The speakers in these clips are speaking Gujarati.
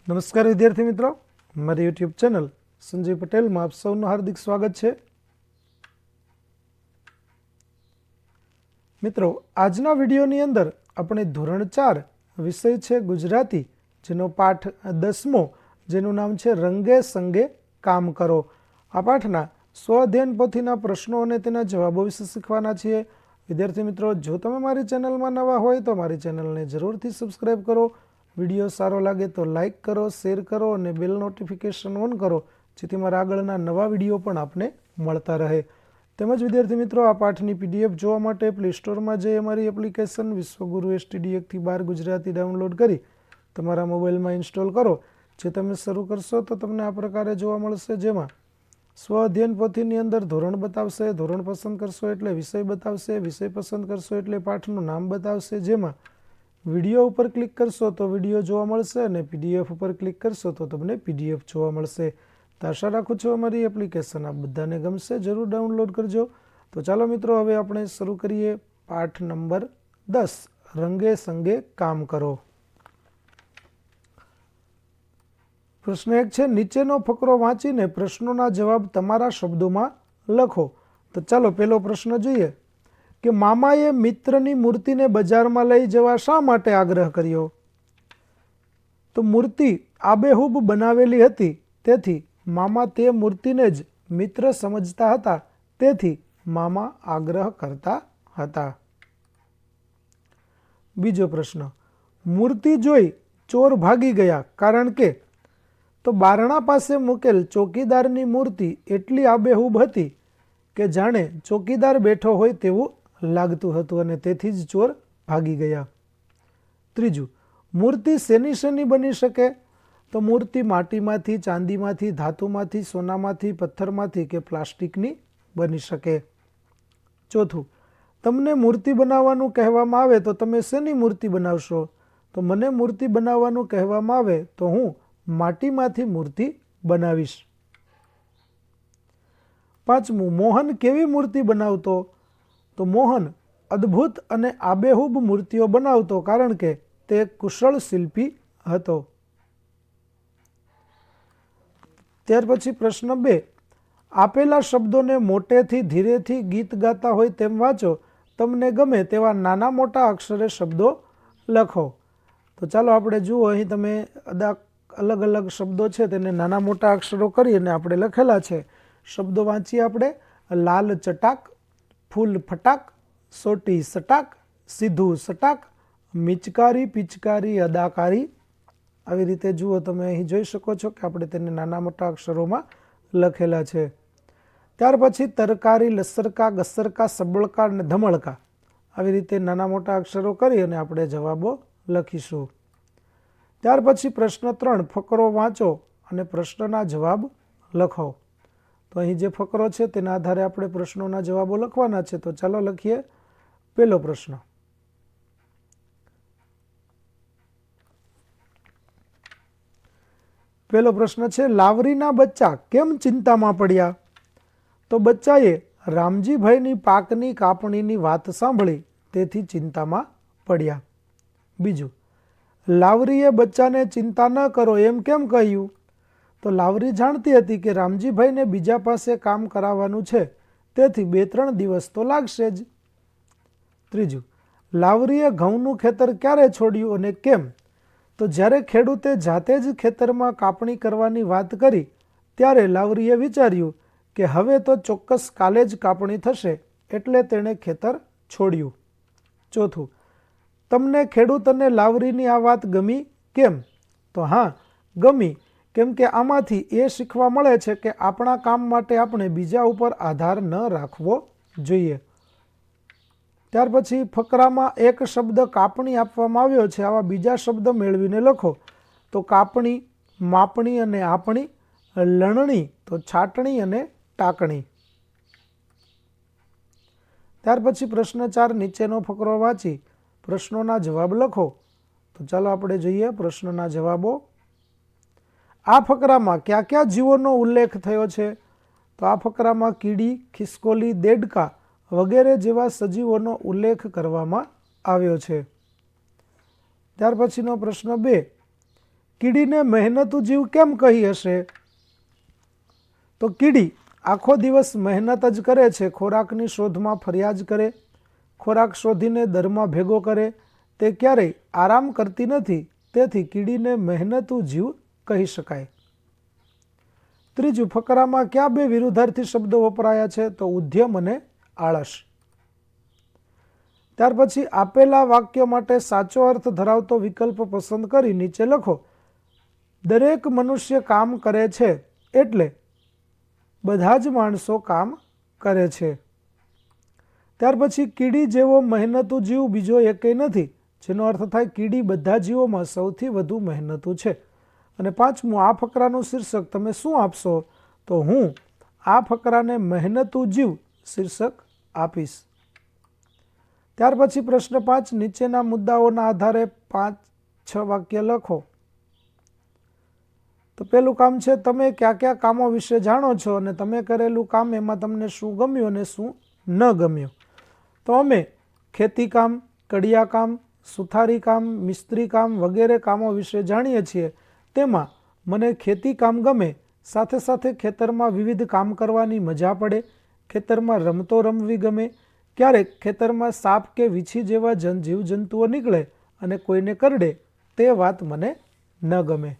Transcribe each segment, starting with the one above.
નમસ્કાર વિદ્યાર્થી મિત્રો, મારી યુટ્યુબ ચેનલ સંજય પટેલમાં આપ સૌનું હાર્દિક સ્વાગત છે. મિત્રો, આજના વિડીયોની અંદર આપણે ધોરણ 4 વિષય છે ગુજરાતી, જેનો પાઠ 10મો, જેનું નામ છે રંગે સંગે કામ કરો. આ પાઠના સ્વઅધ્યયન પોથીના પ્રશ્નો અને તેના જવાબો વિશે શીખવાના છીએ. વિદ્યાર્થી મિત્રો, જો તમે મારી ચેનલમાં નવા હોય તો મારી ચેનલને જરૂરથી સબસ્ક્રાઈબ કરો. વિડીયો સારો લાગે તો લાઇક કરો, શેર કરો અને બેલ નોટિફિકેશન ઓન કરો, જેથી મારા આગળના નવા વિડીયો પણ આપને મળતા રહે. તેમજ વિદ્યાર્થી મિત્રો, આ પાઠની PDF જોવા માટે પ્લે સ્ટોરમાં જઈ અમારી એપ્લિકેશન વિશ્વગુરુ STD 1-12 ગુજરાતી ડાઉનલોડ કરી તમારા મોબાઈલમાં ઇન્સ્ટોલ કરો. જે તમે શરૂ કરશો તો તમને આ પ્રકારે જોવા મળશે, જેમાં સ્વ અધ્યયન પોથીની અંદર ધોરણ બતાવશે, ધોરણ પસંદ કરશો એટલે વિષય બતાવશે, વિષય પસંદ કરશો એટલે પાઠનું નામ બતાવશે, જેમાં વિડીયો ઉપર ક્લિક કરશો તો વિડીયો જોવા મળશે અને PDF ઉપર ક્લિક કરશો તો તમને PDF જોવા મળશે. તો આશા રાખું છું અમારી એપ્લિકેશન આપ બધાને ગમશે, જરૂર ડાઉનલોડ કરજો. તો ચાલો મિત્રો, હવે આપણે શરૂ કરીએ પાઠ નંબર 10, રંગે સંગે કામ કરો. પ્રશ્ન 1 છે, નીચેનો ફકરો વાંચીને પ્રશ્નોના જવાબ તમારા શબ્દોમાં લખો. તો ચાલો પહેલો પ્રશ્ન જોઈએ કે મામાએ મિત્રની મૂર્તિને બજારમાં લઈ જવા શા માટે આગ્રહ કર્યો? તો મૂર્તિ આબેહૂબ બનાવેલી હતી, તેથી મામા તે મૂર્તિને જ મિત્ર સમજતા હતા, તેથી મામા આગ્રહ કરતા હતા. બીજો પ્રશ્ન, મૂર્તિ જોઈ ચોર ભાગી ગયા, કારણ કે? તો બારણા પાસે મૂકેલ ચોકીદારની મૂર્તિ એટલી આબેહૂબ હતી કે જાણે ચોકીદાર બેઠો હોય તેવું લાગતું હતું અને તેથી જ ચોર ભાગી ગયા. ત્રીજું, મૂર્તિ શેની શેની બની શકે? તો મૂર્તિ માટીમાંથી, ચાંદીમાંથી, ધાતુમાંથી, સોનામાંથી, પથ્થરમાંથી કે પ્લાસ્ટિકની બની શકે. ચોથું, તમને મૂર્તિ બનાવવાનું કહેવામાં આવે તો તમે શેની મૂર્તિ બનાવશો? તો મને મૂર્તિ બનાવવાનું કહેવામાં આવે તો હું માટીમાંથી મૂર્તિ બનાવીશ. પાંચમું, મોહન કેવી મૂર્તિ બનાવતો? તો મોહન અદ્ભુત અને આબેહૂબ મૂર્તિઓ બનાવતો, કારણ કે તે એક કુશળ શિલ્પી હતો. ત્યાર પછી પ્રશ્ન 2, આપેલા શબ્દોને મોટેથી ધીરેથી ગીત ગાતા હોય તેમ વાંચો. તમને ગમે તેવા નાના મોટા અક્ષરે શબ્દો લખો. તો ચાલો આપણે જુઓ, અહીં તમે અલગ અલગ શબ્દો છે તેને નાના મોટા અક્ષરો કરી અને આપણે લખેલા છે. શબ્દો વાંચીએ આપણે. લાલ ચટાક, ફૂલ ફટાક, સોટી સટાક, સીધું સટાક, મિચકારી પિચકારી અદાકારી. આવી રીતે જુઓ, તમે અહીં જોઈ શકો છો કે આપણે તેને નાના મોટા અક્ષરોમાં લખેલા છે. ત્યાર પછી તરકારી, લસરકા, ગસરકા, સબળકા અને ધમળકા. આવી રીતે નાના મોટા અક્ષરો કરી અને આપણે જવાબો લખીશું. ત્યાર પછી પ્રશ્ન 3, ફકરો વાંચો અને પ્રશ્નના જવાબ લખો. તો અહીં જે ફકરો છે તેના આધારે આપણે પ્રશ્નોના જવાબો લખવાના છે. તો ચાલો લખીએ. પહેલો પ્રશ્ન, પહેલો પ્રશ્ન છે, લાવરીના બચ્ચા કેમ ચિંતામાં પડ્યા? તો બચ્ચાએ રામજીભાઈની પાકની કાપણીની વાત સાંભળી, તેથી ચિંતામાં પડ્યા. બીજું, લાવરીએ બચ્ચાને ચિંતા ન કરો એમ કેમ કહ્યું? તો લાવરી જાણતી હતી કે રામજીભાઈને બીજા પાસે કામ કરાવવાનું છે, તેથી 2-3 દિવસ તો લાગશે જ. ત્રીજું, લાવરીએ ઘઉંનું ખેતર ક્યારે છોડ્યું અને કેમ? તો જ્યારે ખેડૂતે જાતે જ ખેતરમાં કાપણી કરવાની વાત કરી, ત્યારે લાવરીએ વિચાર્યું કે હવે તો ચોક્કસ કાલે જ કાપણી થશે, એટલે તેણે ખેતર છોડ્યું. ચોથું, તમને ખેડૂત અને લાવરીની આ વાત ગમી કેમ? તો હા, ગમી, કેમ કે આમાંથી એ શીખવા મળે છે કે આપણા કામ માટે આપણે બીજા ઉપર આધાર ન રાખવો જોઈએ. ત્યાર પછી ફકરામાં એક શબ્દ કાપણી આપવામાં આવ્યો છે, આવા બીજા શબ્દ મેળવીને લખો. તો કાપણી, માપણી અને આપણી, લણણી તો છાટણી અને ટાંકણી. ત્યાર પછી પ્રશ્ન 4, નીચેનો ફકરો વાંચી પ્રશ્નોના જવાબ લખો. તો ચાલો આપણે જોઈએ પ્રશ્નના જવાબો. આ ફકરામાં કયા કયા જીવોનો ઉલ્લેખ થયો છે? તો આ ફકરામાં કીડી, ખિસકોલી, દેડકા વગેરે જેવા સજીવોનો ઉલ્લેખ કરવામાં આવ્યો છે. ત્યાર પછીનો પ્રશ્ન 2, કીડીને મહેનતુ જીવ કેમ કહી હશે? તો કીડી આખો દિવસ મહેનત જ કરે છે, ખોરાકની શોધમાં ફર્યા જ કરે, ખોરાક શોધીને દરમાં ભેગો કરે, તે ક્યારેય આરામ કરતી નથી, તેથી કીડીને મહેનતુ જીવ કહી શકાય. ત્રીજું, ફકરામાં કયા બે વિરુદ્ધાર્થી શબ્દો વપરાયા છે? તો ઉદ્યમ અને આળસ. ત્યાર પછી આપેલા વાક્ય માટે સાચો અર્થ ધરાવતો વિકલ્પ પસંદ કરી નીચે લખો. દરેક મનુષ્ય કામ કરે છે એટલે બધા જ માણસો કામ કરે છે. ત્યાર પછી કીડી જેવો મહેનતુ જીવ બીજો એકેય નથી, જેનો અર્થ થાય કીડી બધા જીવોમાં સૌથી વધુ મહેનતુ છે. અને પાંચમું, આ ફકરાનું શીર્ષક તમે શું આપશો? તો હું આ ફકરાને મહેનતુ જીવ શીર્ષક આપીશ. ત્યાર પછી પ્રશ્ન 5, નીચેના મુદ્દાઓના આધારે 5-6 વાક્ય લખો. તો પેલું કામ છે, તમે કયા કયા કામો વિશે જાણો છો અને તમે કરેલું કામ એમાં તમને શું ગમ્યું અને શું ન ગમ્યું? તો અમે ખેતી કામ, કડિયા કામ, સુથારી કામ, મિસ્ત્રી કામ વગેરે કામો વિશે જાણીએ છીએ. તેમાં મને ખેતી કામ ગમે, સાથે સાથે ખેતરમાં વિવિધ કામ કરવાની મજા પડે, ખેતરમાં રમતો રમવી ગમે, ક્યારેક ખેતરમાં સાપ કે વીછી જેવા જીવજંતુઓ નીકળે અને કોઈને કરડે, તે વાત મને ન ગમે.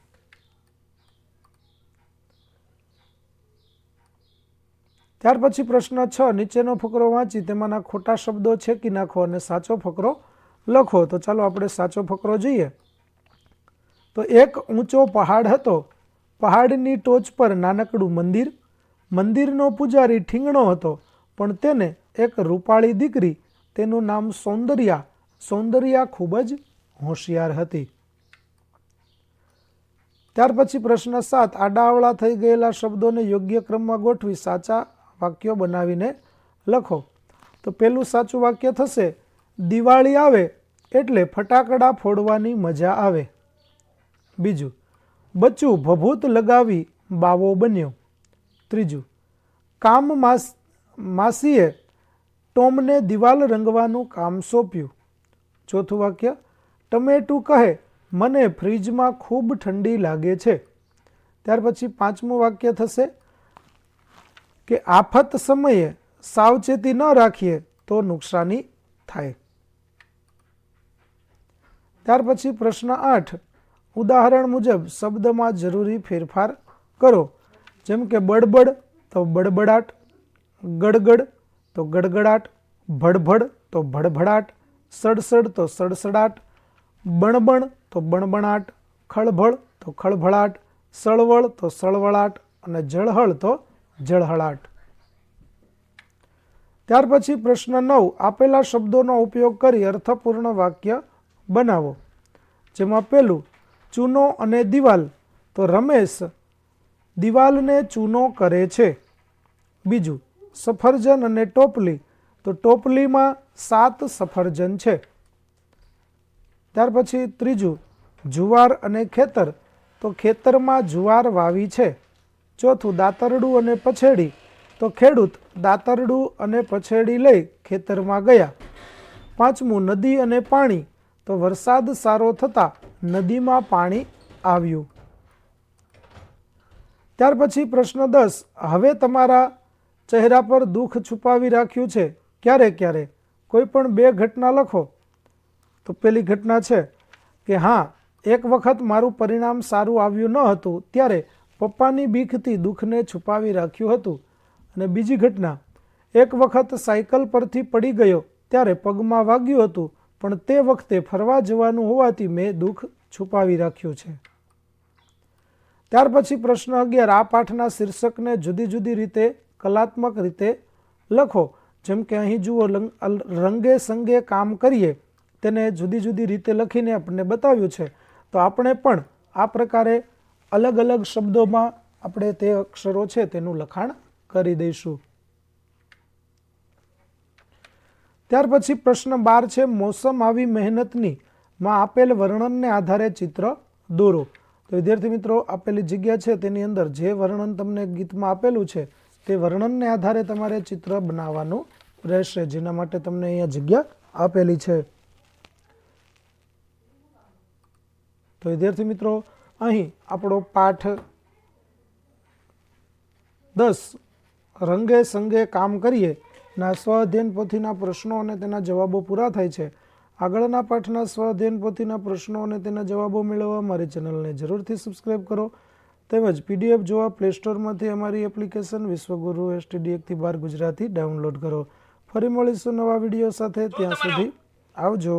ત્યાર પછી પ્રશ્ન 6, નીચેનો ફકરો વાંચી તેમાંના ખોટા શબ્દો છેકી નાખો અને સાચો ફકરો લખો. તો ચાલો આપણે સાચો ફકરો જોઈએ. તો એક ઊંચો પહાડ હતો, પહાડની ટોચ પર નાનકડું મંદિર, મંદિરનો પૂજારી ઠીંગણો હતો, પણ તેને એક રૂપાળી દીકરી, તેનું નામ સૌંદર્યા. સૌંદર્યા ખૂબ જ હોશિયાર હતી. ત્યાર પછી પ્રશ્ન 7, આડાઅવળા થઈ ગયેલા શબ્દોને યોગ્ય ક્રમમાં ગોઠવી સાચા વાક્યો બનાવીને લખો. તો પેલું સાચું વાક્ય થશે, દિવાળી આવે એટલે ફટાકડા ફોડવાની મજા આવે. બીજું, બચ્ચું ભભૂત લગાવી બાવો બન્યો. ત્રીજું, કામ માસીએ ટોમને દિવાલ રંગવાનું કામ સોંપ્યું. ચોથું વાક્ય, ટમેટું કહે મને ફ્રીજમાં ખૂબ ઠંડી લાગે છે. ત્યાર પછી પાંચમું વાક્ય થશે કે આફત સમયે સાવચેતી ન રાખીએ તો નુકસાની થાય. ત્યાર પછી પ્રશ્ન 8, ઉદાહરણ મુજબ શબ્દમાં જરૂરી ફેરફાર કરો. જેમ કે બડબડ તો બડબડાટ, ગડગડ તો ગડગડાટ, ભડભડ તો ભડભડાટ, સડસડ તો સડસડાટ, બણબણ તો બણબણાટ, ખળભળ તો ખળભળાટ, સળવળ તો સળવળાટ અને જળહળ તો જળહળાટ. ત્યાર પછી પ્રશ્ન 9, આપેલા શબ્દોનો ઉપયોગ કરી અર્થપૂર્ણ વાક્ય બનાવો. જેમાં પેલું, ચૂનો અને દિવાલ, તો રમેશ દિવાલને ચૂનો કરે છે. બીજું, સફરજન અને ટોપલી, તો ટોપલીમાં 7 સફરજન છે. ત્યાર પછી ત્રીજું, જુવાર અને ખેતર, તો ખેતરમાં જુવાર વાવી છે. ચોથું, દાતરડું અને પછેડી, તો ખેડૂત દાતરડું અને પછેડી લઈ ખેતરમાં ગયા. પાંચમું, નદી અને પાણી, તો વરસાદ સારો થતાં નદીમાં પાણી આવ્યું. ત્યાર પછી પ્રશ્ન 10, હવે તમારા ચહેરા પર દુઃખ છુપાવી રાખ્યું છે, ક્યારે ક્યારે? કોઈ પણ 2 ઘટના લખો. તો પેલી ઘટના છે કે હા, એક વખત મારું પરિણામ સારું આવ્યું ન હતું, ત્યારે પપ્પાની બીકથી દુઃખને છુપાવી રાખ્યું હતું. અને બીજી ઘટના, એક વખત સાયકલ પરથી પડી ગયો, ત્યારે પગમાં વાગ્યું હતું, પણ તે વખતે ફરવા જવાનું હોવાથી મેં દુઃખ છુપાવી રાખ્યું છે. ત્યાર પછી પ્રશ્ન 11, આ પાઠના શીર્ષકને જુદી જુદી રીતે કલાત્મક રીતે લખો. જેમ કે અહીં જુઓ, રંગે સંગે કામ કરીએ, તેને જુદી જુદી રીતે લખીને આપણને બતાવ્યું છે. તો આપણે પણ આ પ્રકારે અલગ અલગ શબ્દોમાં આપણે તે અક્ષરો છે તેનું લખાણ કરી દઈશું. ત્યાર પછી પ્રશ્ન 12 છે, મોસમ આવી મહેનતની માં આપેલ વર્ણનને આધારે ચિત્ર દોરો. તો વિદ્યાર્થી મિત્રો, આપેલી જગ્યા છે તેની અંદર જે વર્ણન તમને ગીતમાં આપેલું છે તે વર્ણનને આધારે તમારે ચિત્ર બનાવવાનું રહેશે, જેના માટે તમને અહીંયા જગ્યા આપેલી છે. તો વિદ્યાર્થી મિત્રો, અહીં આપણો પાઠ 10 રંગે સંગે કામ કરીએ ના સ્વઅધ્યયન પોથીના પ્રશ્નો અને તેના જવાબો પૂરા થાય છે. આગળના પાઠના સ્વઅધ્યયન પોથીના પ્રશ્નો અને તેના જવાબો મેળવવા મારી ચેનલને જરૂરથી સબસ્ક્રાઈબ કરો. તેમજ PDF જોવા પ્લે સ્ટોરમાંથી અમારી એપ્લિકેશન વિશ્વગુરુ STD 1-12 ગુજરાતી ડાઉનલોડ કરો. ફરી મળીશું નવા વિડીયો સાથે. ત્યાં સુધી આવજો.